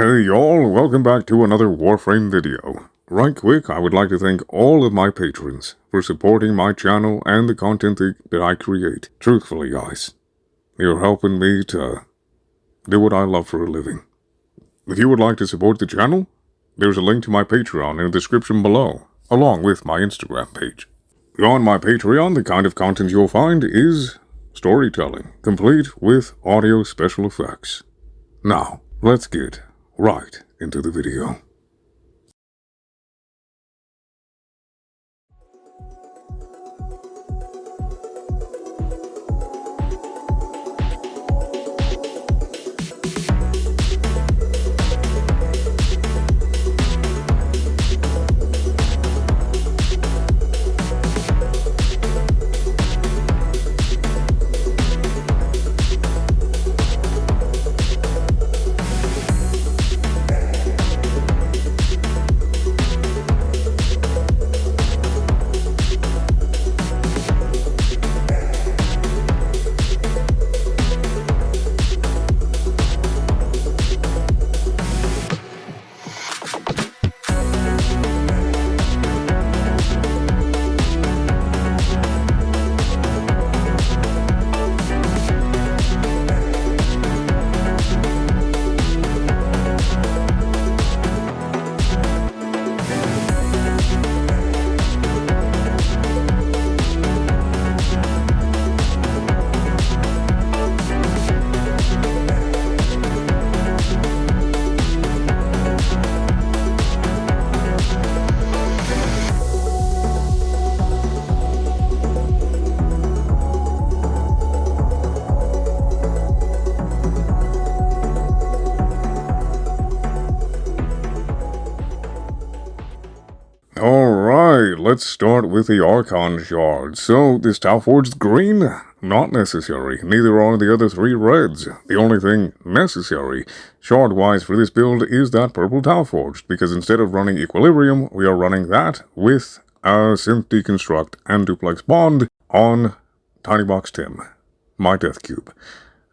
Hey y'all, welcome back to another Warframe video. Right quick, I would like to thank all of my patrons for supporting my channel and the content that I create. Truthfully, guys, you're helping me to do what I love for a living. If you would like to support the channel, there's a link to my Patreon in the description below, along with my Instagram page. On my Patreon, the kind of content you'll find is storytelling, complete with audio special effects. Now, let's get right into the video. Alright, let's start with the Archon Shards. So, this Tauforged green? Not necessary. Neither are the other three reds. The only thing necessary, shard-wise for this build, is that purple Tauforged, because instead of running Equilibrium, we are running that with a Synth Deconstruct and Duplex Bond on Tiny Box Tim, my Death Cube.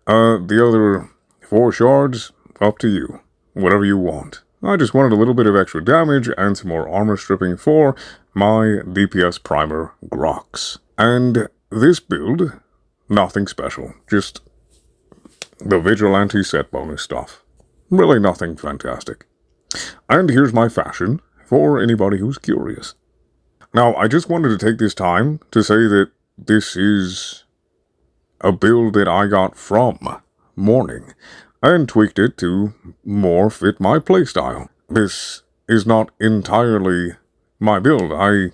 The other 4 shards, up to you. Whatever you want. I just wanted a little bit of extra damage and some more armor stripping for my DPS primer Grox. And this build, nothing special, just the Vigilante set bonus stuff. Really nothing fantastic. And here's my fashion for anybody who's curious. Now, I just wanted to take this time to say that this is a build that I got from Morning, and tweaked it to more fit my playstyle. This is not entirely my build. I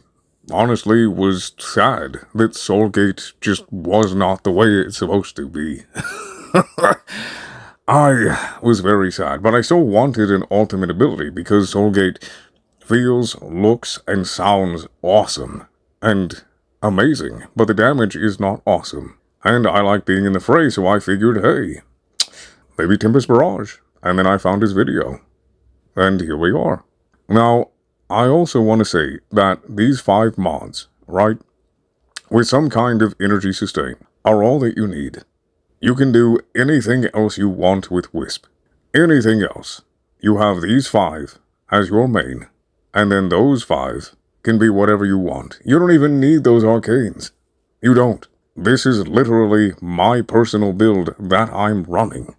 honestly was sad that Soulgate just was not the way it's supposed to be. I was very sad, but I still wanted an ultimate ability because Soulgate feels, looks, and sounds awesome and amazing, but the damage is not awesome. And I like being in the fray, so I figured, hey, maybe Tempest Barrage. And then I found his video. And here we are. Now, I also want to say that these 5 mods, right, with some kind of energy sustain, are all that you need. You can do anything else you want with Wisp. Anything else. You have these 5 as your main, and then those 5 can be whatever you want. You don't even need those arcanes. You don't. This is literally my personal build that I'm running.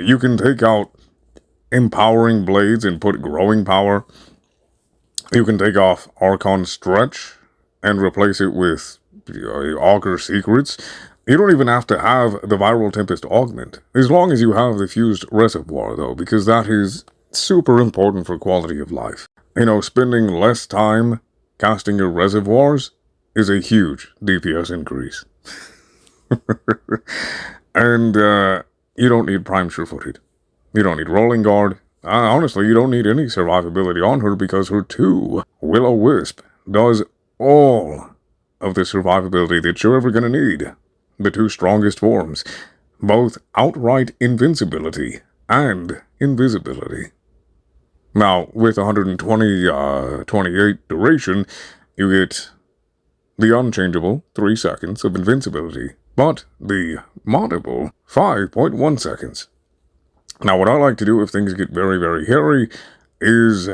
You can take out Empowering Blades and put Growing Power. You can take off Archon Stretch and replace it with Augur Secrets. You don't even have to have the Viral Tempest Augment, as long as you have the Fused Reservoir, though, because that is super important for quality of life. You know, spending less time casting your reservoirs is a huge DPS increase. And, you don't need Prime Sure-Footed. You don't need Rolling Guard. Honestly, you don't need any survivability on her because her 2, Will-O-Wisp, does all of the survivability that you're ever going to need. The 2 strongest forms. Both outright invincibility and invisibility. Now, with 128 duration, you get the unchangeable 3 seconds of invincibility, but the moddable 5.1 seconds. Now, what I like to do if things get very, very hairy is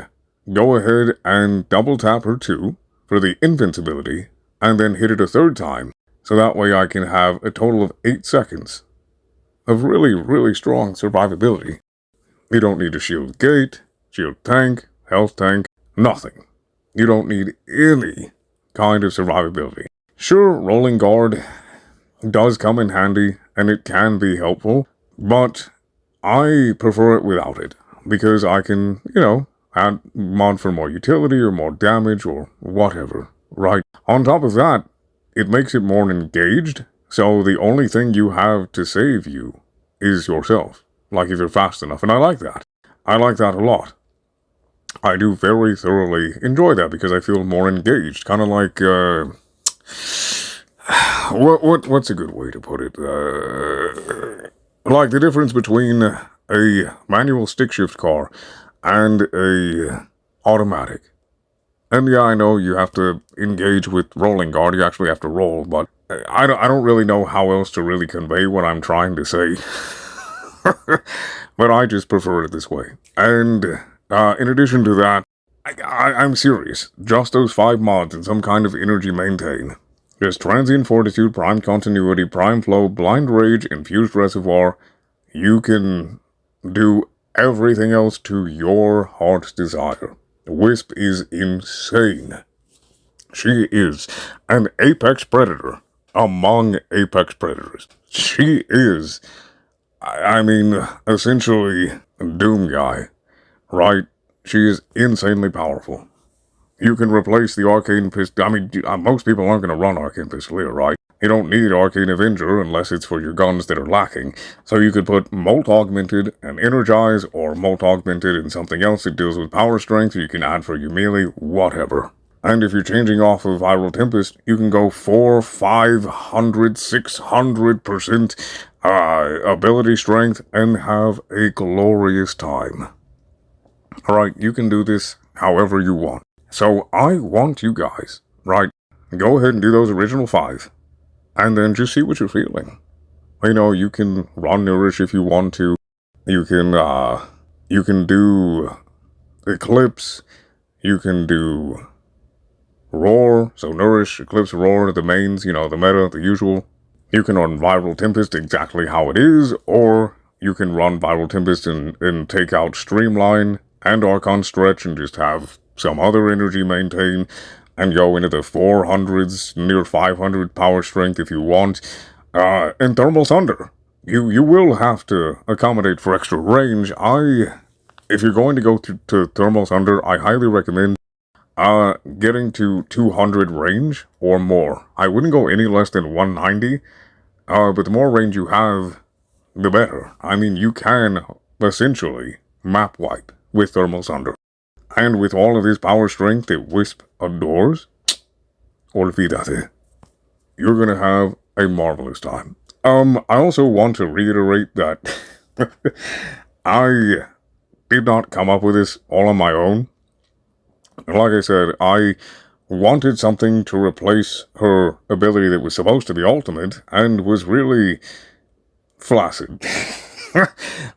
go ahead and double tap her 2 for the invincibility, and then hit it a 3rd time, so that way I can have a total of 8 seconds of really, really strong survivability. You don't need a shield gate, shield tank, health tank, nothing. You don't need any kind of survivability. Sure, rolling guard does come in handy, and it can be helpful, but I prefer it without it, because I can, add mod for more utility or more damage or whatever, right? On top of that, it makes it more engaged, so the only thing you have to save you is yourself, like if you're fast enough, and I like that. I like that a lot. I do very thoroughly enjoy that because I feel more engaged, kind of like, what's a good way to put it? Like the difference between a manual stick shift car and a automatic. And yeah, I know you have to engage with rolling guard, you actually have to roll, but I don't really know how else to really convey what I'm trying to say. But I just prefer it this way. And in addition to that, I'm serious. Just those 5 mods and some kind of energy maintain. There's Transient Fortitude, Prime Continuity, Prime Flow, Blind Rage, Infused Reservoir. You can do everything else to your heart's desire. Wisp is insane. She is an apex predator among apex predators. She is, essentially Doom Guy, right? She is insanely powerful. You can replace the Arcane Pistol. Most people aren't going to run Arcane Pistolier, right? You don't need Arcane Avenger unless it's for your guns that are lacking. So you could put Molt Augmented and Energize, or Molt Augmented and something else that deals with power strength, or you can add for your melee, whatever. And if you're changing off of Viral Tempest, you can go 400, 500, 600% ability strength and have a glorious time. Alright, you can do this however you want. So I want you guys, right, go ahead and do those original 5, and then just see what you're feeling. You can run Nourish if you want to. You can do Eclipse. You can do Roar. So Nourish, Eclipse, Roar, the mains, the meta, the usual. You can run Viral Tempest exactly how it is, or you can run Viral Tempest and take out Streamline and Archon Stretch and just have some other energy maintain, and go into the 400s, near 500 power strength if you want. And Thermal Thunder. You will have to accommodate for extra range. If you're going to go to Thermal Thunder, I highly recommend getting to 200 range or more. I wouldn't go any less than 190, but the more range you have, the better. You can essentially map wipe with Thermal Thunder. And with all of this power strength that Wisp adores, olvídate, you're gonna have a marvelous time. I also want to reiterate that I did not come up with this all on my own. Like I said, I wanted something to replace her ability that was supposed to be ultimate and was really flaccid.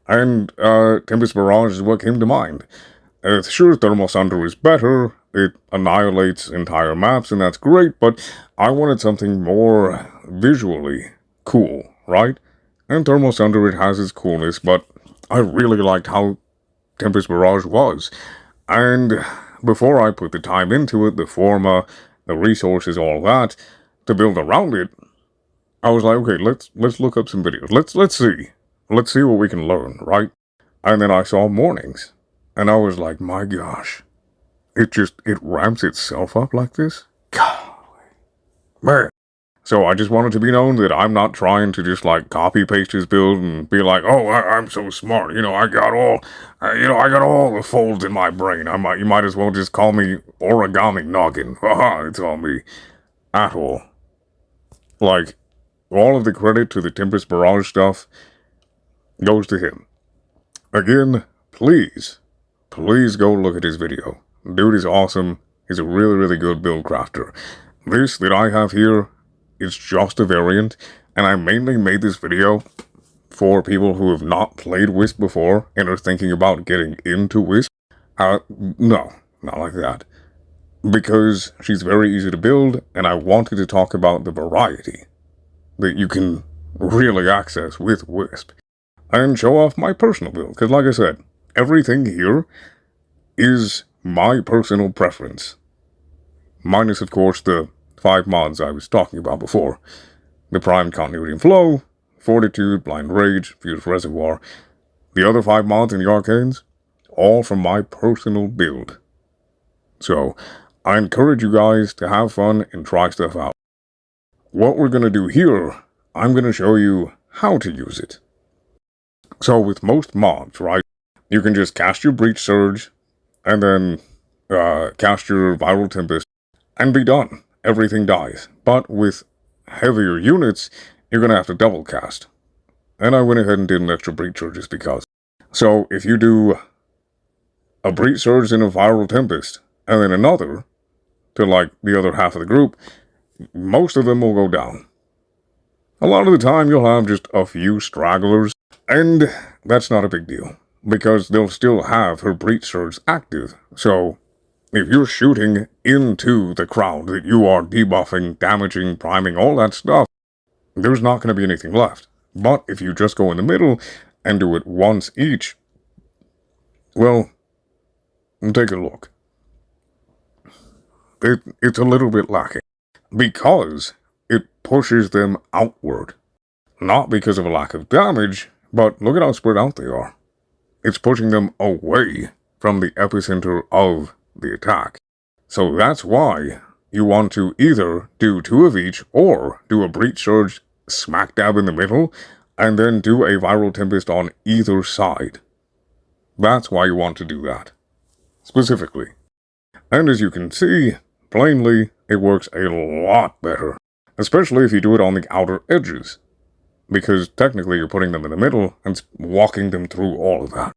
And Tempest Barrage is what came to mind. Sure, Thermal Thunder is better, it annihilates entire maps, and that's great, but I wanted something more visually cool, right? And Thermal Thunder, it has its coolness, but I really liked how Tempest Barrage was. And before I put the time into it, the forma, the resources, all that, to build around it, I was like, okay, let's look up some videos. Let's see. Let's see what we can learn, right? And then I saw Mornings. And I was like, my gosh, it ramps itself up like this? Golly. Man. So I just wanted to be known that I'm not trying to just copy paste his build and be like, oh, I'm so smart. I got all the folds in my brain. You might as well just call me Origami Noggin. Haha, it's on me. At all. All of the credit to the Tempest Barrage stuff goes to him. Again, please go look at his video. Dude is awesome. He's a really, really good build crafter. This that I have here is just a variant, and I mainly made this video for people who have not played Wisp before and are thinking about getting into Wisp. No, not like that. Because she's very easy to build, and I wanted to talk about the variety that you can really access with Wisp. And show off my personal build, because like I said, everything here is my personal preference. Minus, of course, the 5 mods I was talking about before. The Prime Continuity and Flow, Fortitude, Blind Rage, Fused Reservoir. The other 5 mods in the Arcanes, all from my personal build. So, I encourage you guys to have fun and try stuff out. What we're going to do here, I'm going to show you how to use it. So with most mods, right, you can just cast your Breach Surge, and then cast your Viral Tempest, and be done. Everything dies. But with heavier units, you're going to have to double cast. And I went ahead and did an extra Breach Surge just because. So if you do a Breach Surge and a Viral Tempest, and then another, to like the other half of the group, most of them will go down. A lot of the time you'll have just a few stragglers, and that's not a big deal, because they'll still have her Breach Surge active. So if you're shooting into the crowd that you are debuffing, damaging, priming, all that stuff, there's not going to be anything left. But if you just go in the middle and do it once each, well, take a look. It's a little bit lacking, because it pushes them outward. Not because of a lack of damage, but look at how spread out they are. It's pushing them away from the epicenter of the attack. So that's why you want to either do 2 of each, or do a Breach Surge smack dab in the middle, and then do a Viral Tempest on either side. That's why you want to do that, specifically. And as you can see, plainly, it works a lot better. Especially if you do it on the outer edges. Because technically you're putting them in the middle and walking them through all of that.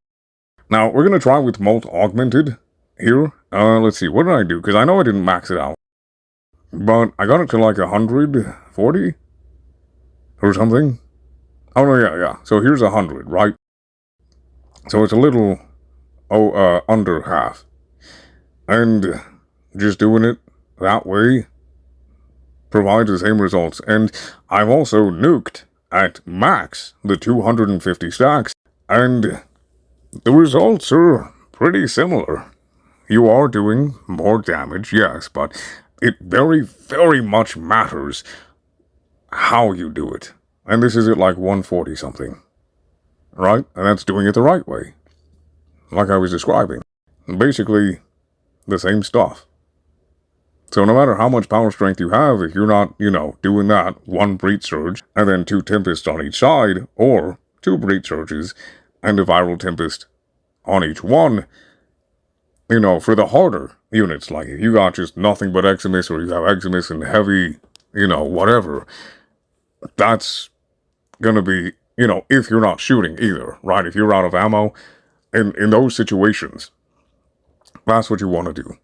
Now, we're going to try with Molt Augmented here. Let's see, what did I do? Because I know I didn't max it out. But I got it to like 140? Or something? Oh, no, yeah. So here's 100, right? So it's a little, under half. And just doing it that way provides the same results. And I've also nuked at max the 250 stacks, and the results are pretty similar. You are doing more damage, yes, but it very, very much matters how you do it. And this is at like 140 something, right? And that's doing it the right way, like I was describing. Basically, the same stuff. So no matter how much power strength you have, if you're not, doing that 1 Breach Surge, and then 2 Tempests on each side, or 2 Breach Surges, and a Viral Tempest on each one, for the harder units, like if you got just nothing but Eximus, or you have Eximus and heavy, whatever, that's gonna be, if you're not shooting either, right? If you're out of ammo, in those situations, that's what you want to do.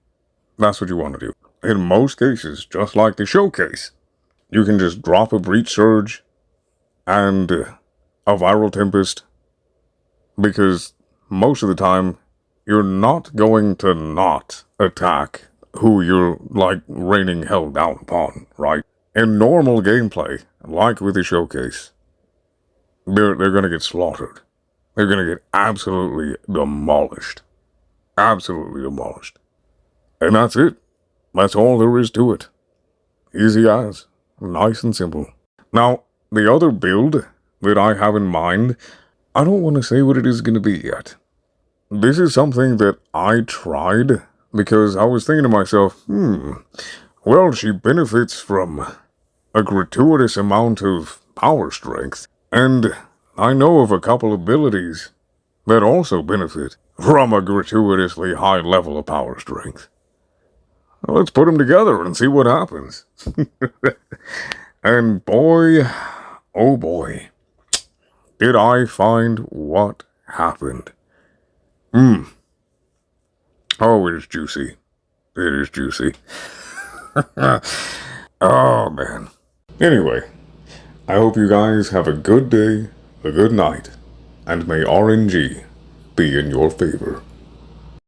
That's what you want to do. In most cases, just like the showcase, you can just drop a Breach Surge and a Viral Tempest, because most of the time, you're not going to not attack who you're, like, raining hell down upon, right? In normal gameplay, like with the showcase, they're gonna get slaughtered. They're gonna get absolutely demolished. Absolutely demolished. And that's it. That's all there is to it. Easy as. Nice and simple. Now, the other build that I have in mind, I don't want to say what it is going to be yet. This is something that I tried because I was thinking to myself, well, she benefits from a gratuitous amount of power strength, and I know of a couple abilities that also benefit from a gratuitously high level of power strength. Well, let's put them together and see what happens. And boy, oh boy, did I find what happened. Oh, it is juicy. It is juicy. Oh, man. Anyway, I hope you guys have a good day, a good night, and may RNG be in your favor.